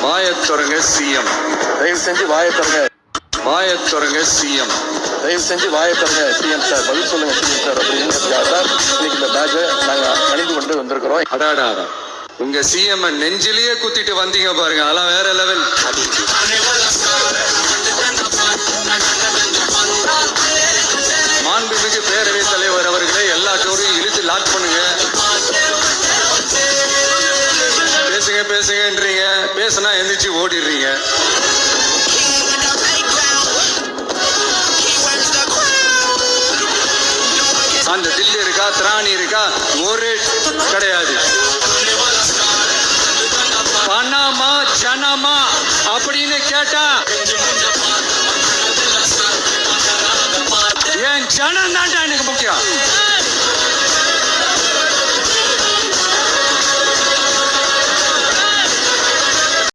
வாயத்துறங்க CM. தயவு செஞ்சு வாயத்துறங்க. வாயத்துறங்க CM. தயவு செஞ்சு வாயத்துறங்க சிஎம் சார், பதில் சொல்லுங்க சிஎம் சார் அப்படிங்கிறதுக்காக தான் இன்னைக்கு இந்த பேட்சை நாங்கள் அணிந்து கொண்டு வந்திருக்கிறோம். அடாடா, உங்க சிஎம் நெஞ்சிலேயே குத்திட்டு வந்தீங்க பாருங்க, அதெல்லாம் வேற லெவல். மாண்புமிகு பேரவைத் தலைவர் அவர்களே, எல்லா டோரையும் இழுத்து லாக் பண்ணுங்க. பேசுங்க பேசுங்கன்றீங்க, பேசுனா எந்திரிச்சு ஓடிடுறீங்க. அந்த தில்லு இருக்கா, திராணி இருக்கா, ஒரு கிடையாது. பணமா ஜனமா அப்படின்னு கேட்டா என் ஜனம் தான்டா எனக்கு முக்கியம்.